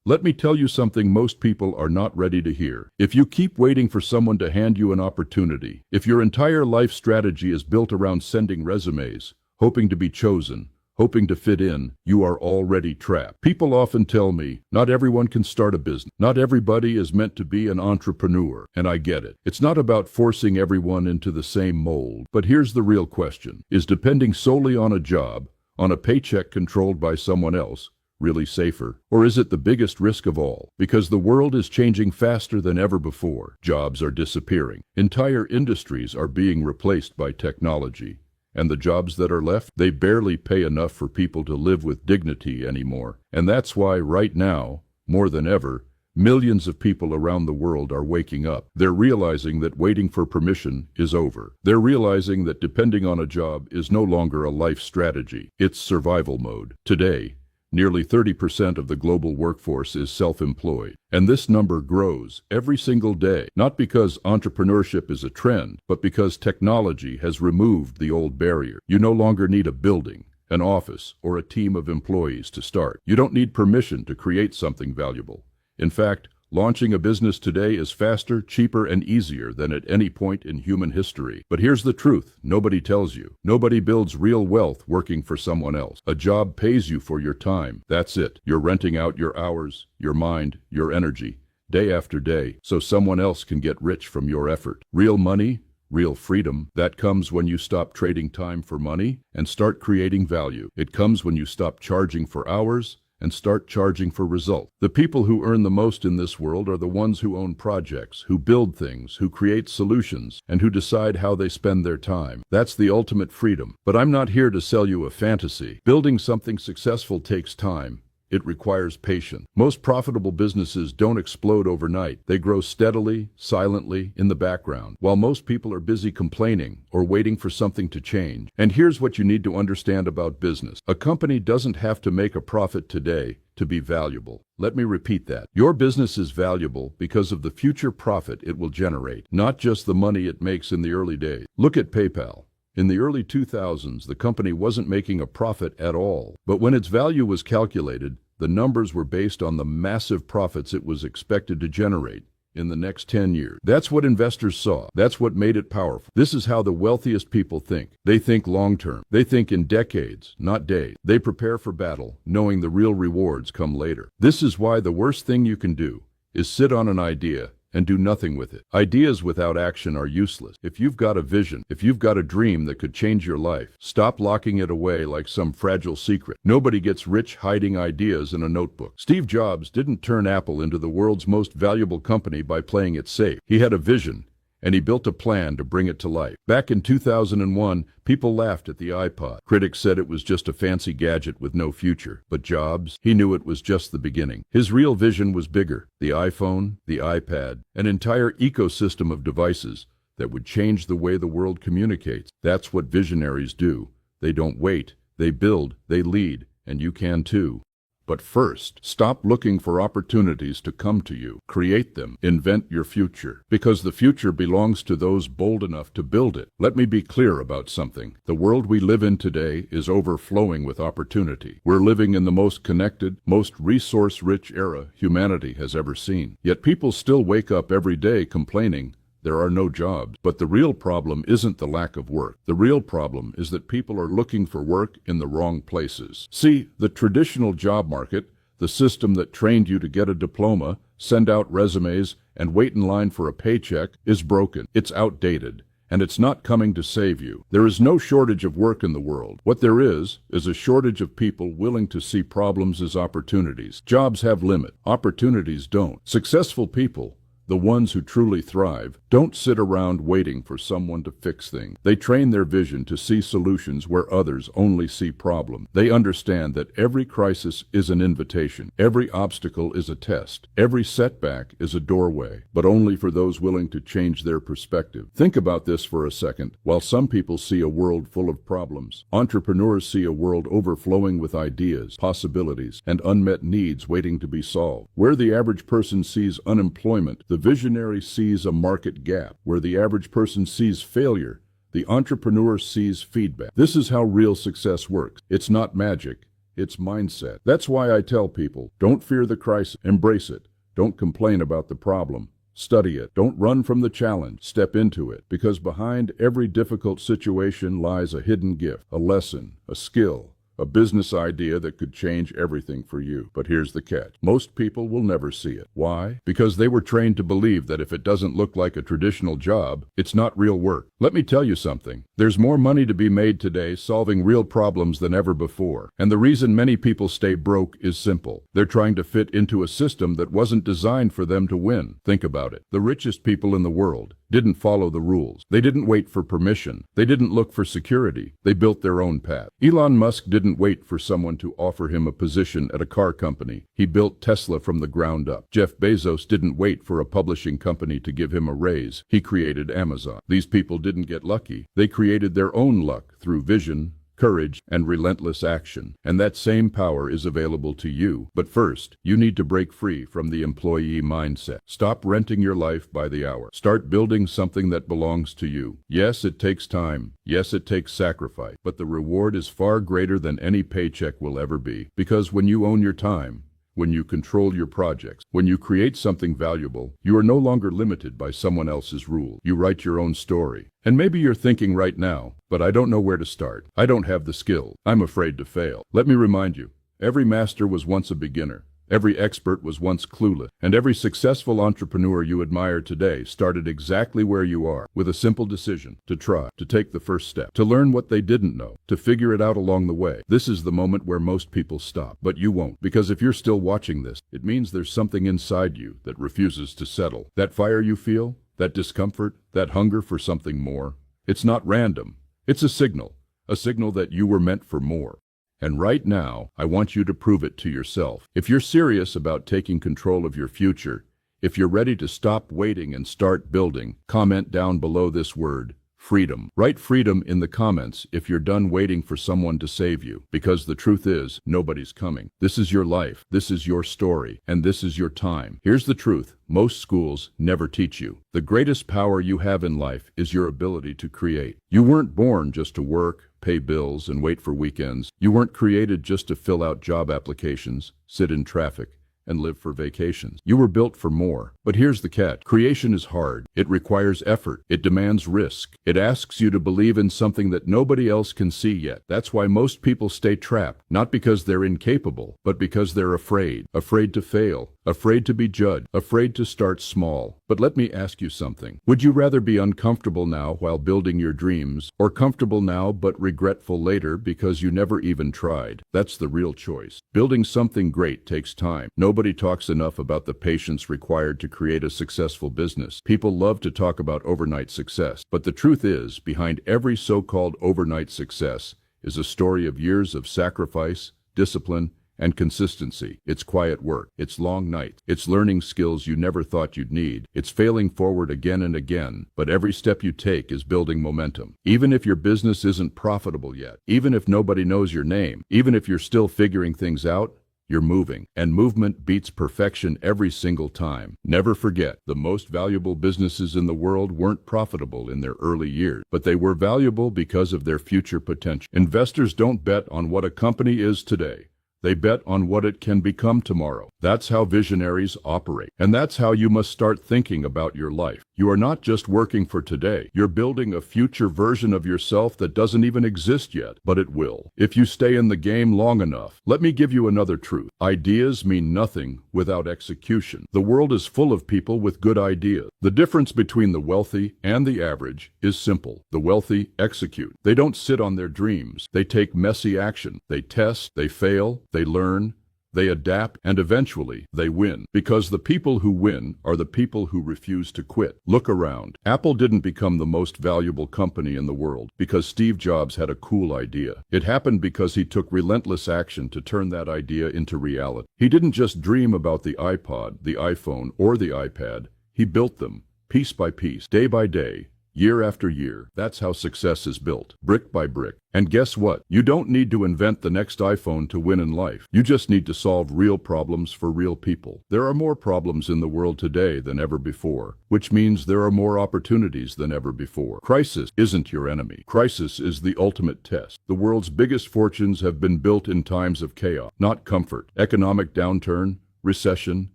Let me tell you something most people are not ready to hear. If you keep waiting for someone to hand you an opportunity, if your entire life strategy is built around sending resumes, hoping to be chosen, hoping to fit in, you are already trapped. People often tell me, not everyone can start a business. Not everybody is meant to be an entrepreneur, and I get it. It's not about forcing everyone into the same mold. But here's the real question. Is depending solely on a job, on a paycheck controlled by someone else, really safer? Or is it the biggest risk of all? Because the world is changing faster than ever before. Jobs are disappearing. Entire industries are being replaced by technology. And the jobs that are left, they barely pay enough for people to live with dignity anymore. And that's why right now, more than ever, millions of people around the world are waking up. They're realizing that waiting for permission is over. They're realizing that depending on a job is no longer a life strategy. It's survival mode. Today, nearly 30% of the global workforce is self-employed, and this number grows every single day, not because entrepreneurship is a trend, but because technology has removed the old barrier. You no longer need a building, an office, or a team of employees to start. You don't need permission to create something valuable. In fact, launching a business today is faster, cheaper, and easier than at any point in human history. But here's the truth nobody tells you. Nobody builds real wealth working for someone else. A job pays you for your time. That's it. You're renting out your hours, your mind, your energy, day after day, so someone else can get rich from your effort. Real money, real freedom, that comes when you stop trading time for money and start creating value. It comes when you stop charging for hours and start charging for results. The people who earn the most in this world are the ones who own projects, who build things, who create solutions, and who decide how they spend their time. That's the ultimate freedom. But I'm not here to sell you a fantasy. Building something successful takes time. It requires patience. Most profitable businesses don't explode overnight. They grow steadily, silently, in the background, while most people are busy complaining or waiting for something to change. And here's what you need to understand about business. A company doesn't have to make a profit today to be valuable. Let me repeat that. Your business is valuable because of the future profit it will generate, not just the money it makes in the early days. Look at PayPal. In the early 2000s, the company wasn't making a profit at all. But when its value was calculated, the numbers were based on the massive profits it was expected to generate in the next 10 years. That's what investors saw. That's what made it powerful. This is how the wealthiest people think. They think long-term. They think in decades, not days. They prepare for battle, knowing the real rewards come later. This is why the worst thing you can do is sit on an idea and do nothing with it. Ideas without action are useless. If you've got a vision, if you've got a dream that could change your life, stop locking it away like some fragile secret. Nobody gets rich hiding ideas in a notebook. Steve Jobs didn't turn Apple into the world's most valuable company by playing it safe. He had a vision, and he built a plan to bring it to life. Back in 2001, people laughed at the iPod. Critics said it was just a fancy gadget with no future. But Jobs, he knew it was just the beginning. His real vision was bigger. The iPhone, the iPad, an entire ecosystem of devices that would change the way the world communicates. That's what visionaries do. They don't wait. They build. They lead. And you can too. But first, stop looking for opportunities to come to you. Create them. Invent your future. Because the future belongs to those bold enough to build it. Let me be clear about something. The world we live in today is overflowing with opportunity. We're living in the most connected, most resource-rich era humanity has ever seen. Yet people still wake up every day complaining there are no jobs. But the real problem isn't the lack of work. The real problem is that people are looking for work in the wrong places. See, the traditional job market, the system that trained you to get a diploma, send out resumes, and wait in line for a paycheck, is broken. It's outdated. And it's not coming to save you. There is no shortage of work in the world. What there is a shortage of people willing to see problems as opportunities. Jobs have limit. Opportunities don't. Successful people, the ones who truly thrive, don't sit around waiting for someone to fix things. They train their vision to see solutions where others only see problems. They understand that every crisis is an invitation. Every obstacle is a test. Every setback is a doorway, but only for those willing to change their perspective. Think about this for a second. While some people see a world full of problems, entrepreneurs see a world overflowing with ideas, possibilities, and unmet needs waiting to be solved. Where the average person sees unemployment, the visionary sees a market gap. Where the average person sees failure, the entrepreneur sees feedback. This is how real success works. It's not magic. It's mindset. That's why I tell people, don't fear the crisis, embrace it. Don't complain about the problem. Study it. Don't run from the challenge. Step into it. Because behind every difficult situation lies a hidden gift, a lesson, a skill, a business idea that could change everything for you. But here's the catch. Most people will never see it. Why? Because they were trained to believe that if it doesn't look like a traditional job, it's not real work. Let me tell you something. There's more money to be made today solving real problems than ever before. And the reason many people stay broke is simple. They're trying to fit into a system that wasn't designed for them to win. Think about it. The richest people in the world didn't follow the rules. They didn't wait for permission. They didn't look for security. They built their own path. Elon Musk didn't wait for someone to offer him a position at a car company. He built Tesla from the ground up. Jeff Bezos didn't wait for a publishing company to give him a raise. He created Amazon. These people didn't get lucky. They created their own luck through vision, courage, and relentless action. And that same power is available to you. But first, you need to break free from the employee mindset. Stop renting your life by the hour. Start building something that belongs to you. Yes, it takes time. Yes, it takes sacrifice. But the reward is far greater than any paycheck will ever be. Because when you own your time, when you control your projects, when you create something valuable, you are no longer limited by someone else's rule. You write your own story. And maybe you're thinking right now, but I don't know where to start. I don't have the skill. I'm afraid to fail. Let me remind you, every master was once a beginner. Every expert was once clueless, and every successful entrepreneur you admire today started exactly where you are, with a simple decision: to try, to take the first step, to learn what they didn't know, to figure it out along the way. This is the moment where most people stop, but you won't, because if you're still watching this, it means there's something inside you that refuses to settle. That fire you feel, that discomfort, that hunger for something more, it's not random. It's a signal that you were meant for more. And right now, I want you to prove it to yourself. If you're serious about taking control of your future, if you're ready to stop waiting and start building, comment down below this word: freedom. Write freedom in the comments if you're done waiting for someone to save you. Because the truth is, nobody's coming. This is your life. This is your story. And this is your time. Here's the truth. Most schools never teach you. The greatest power you have in life is your ability to create. You weren't born just to work, pay bills, and wait for weekends. You weren't created just to fill out job applications, sit in traffic, and live for vacations. You were built for more. But here's the catch. Creation is hard. It requires effort. It demands risk. It asks you to believe in something that nobody else can see yet. That's why most people stay trapped, not because they're incapable, but because they're afraid. Afraid to fail. Afraid to be judged. Afraid to start small. But let me ask you something. Would you rather be uncomfortable now while building your dreams, or comfortable now but regretful later because you never even tried? That's the real choice. Building something great takes time. Nobody talks enough about the patience required to create a successful business. People love to talk about overnight success, but the truth is, behind every so-called overnight success is a story of years of sacrifice, discipline, and consistency. It's quiet work. It's long nights. It's learning skills you never thought you'd need. It's failing forward again and again. But every step you take is building momentum. Even if your business isn't profitable yet, even if nobody knows your name, even if you're still figuring things out, you're moving. And movement beats perfection every single time. Never forget, the most valuable businesses in the world weren't profitable in their early years, but they were valuable because of their future potential. Investors don't bet on what a company is today. They bet on what it can become tomorrow. That's how visionaries operate. And that's how you must start thinking about your life. You are not just working for today. You're building a future version of yourself that doesn't even exist yet, but it will, if you stay in the game long enough. Let me give you another truth. Ideas mean nothing without execution. The world is full of people with good ideas. The difference between the wealthy and the average is simple. The wealthy execute. They don't sit on their dreams. They take messy action. They test, they fail, they learn, they adapt, and eventually they win. Because the people who win are the people who refuse to quit. Look around. Apple didn't become the most valuable company in the world because Steve Jobs had a cool idea. It happened because he took relentless action to turn that idea into reality. He didn't just dream about the iPod, the iPhone, or the iPad. He built them, piece by piece, day by day, year after year. That's how success is built, brick by brick. And guess what? You don't need to invent the next iPhone to win in life. You just need to solve real problems for real people. There are more problems in the world today than ever before, which means there are more opportunities than ever before. Crisis isn't your enemy. Crisis is the ultimate test. The world's biggest fortunes have been built in times of chaos, not comfort. Economic downturn, recession,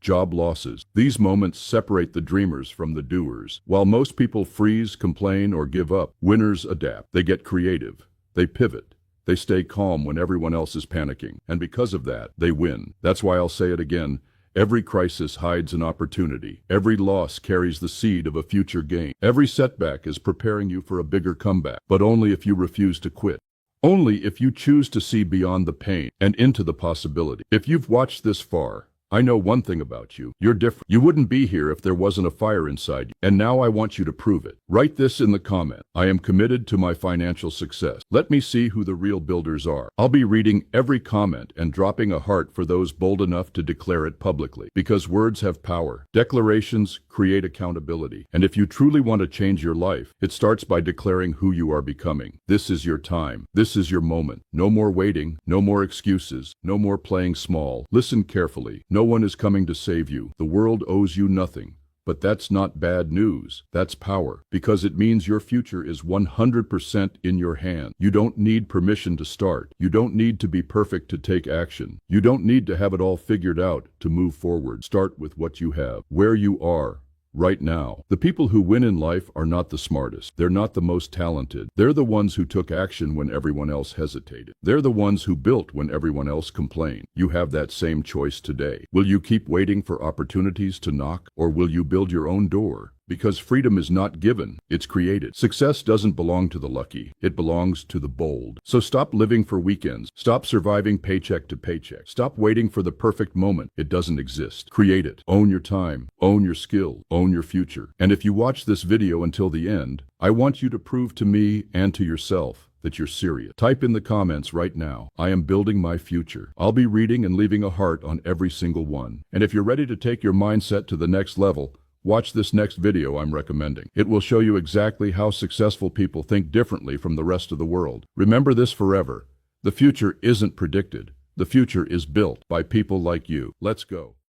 job losses. These moments separate the dreamers from the doers. While most people freeze, complain, or give up, winners adapt. They get creative. They pivot. They stay calm when everyone else is panicking. And because of that, they win. That's why I'll say it again. Every crisis hides an opportunity. Every loss carries the seed of a future gain. Every setback is preparing you for a bigger comeback, but only if you refuse to quit. Only if you choose to see beyond the pain and into the possibility. If you've watched this far, I know one thing about you. You're different. You wouldn't be here if there wasn't a fire inside you. And now I want you to prove it. Write this in the comment. I am committed to my financial success. Let me see who the real builders are. I'll be reading every comment and dropping a heart for those bold enough to declare it publicly. Because words have power. Declarations create accountability. And if you truly want to change your life, it starts by declaring who you are becoming. This is your time. This is your moment. No more waiting. No more excuses. No more playing small. Listen carefully. No one is coming to save you. The world owes you nothing. But that's not bad news. That's power. Because it means your future is 100% in your hand. You don't need permission to start. You don't need to be perfect to take action. You don't need to have it all figured out to move forward. Start with what you have, where you are right now. The people who win in life are not the smartest. They're not the most talented. They're the ones who took action when everyone else hesitated. They're the ones who built when everyone else complained. You have that same choice today. Will you keep waiting for opportunities to knock, or will you build your own door? Because freedom is not given, it's created. Success doesn't belong to the lucky, it belongs to the bold. So stop living for weekends. Stop surviving paycheck to paycheck. Stop waiting for the perfect moment. It doesn't exist. Create it. Own your time. Own your skill. Own your future. And if you watch this video until the end, I want you to prove to me and to yourself that you're serious. Type in the comments right now, I am building my future. I'll be reading and leaving a heart on every single one. And if you're ready to take your mindset to the next level, watch this next video I'm recommending. It will show you exactly how successful people think differently from the rest of the world. Remember this forever. The future isn't predicted. The future is built by people like you. Let's go.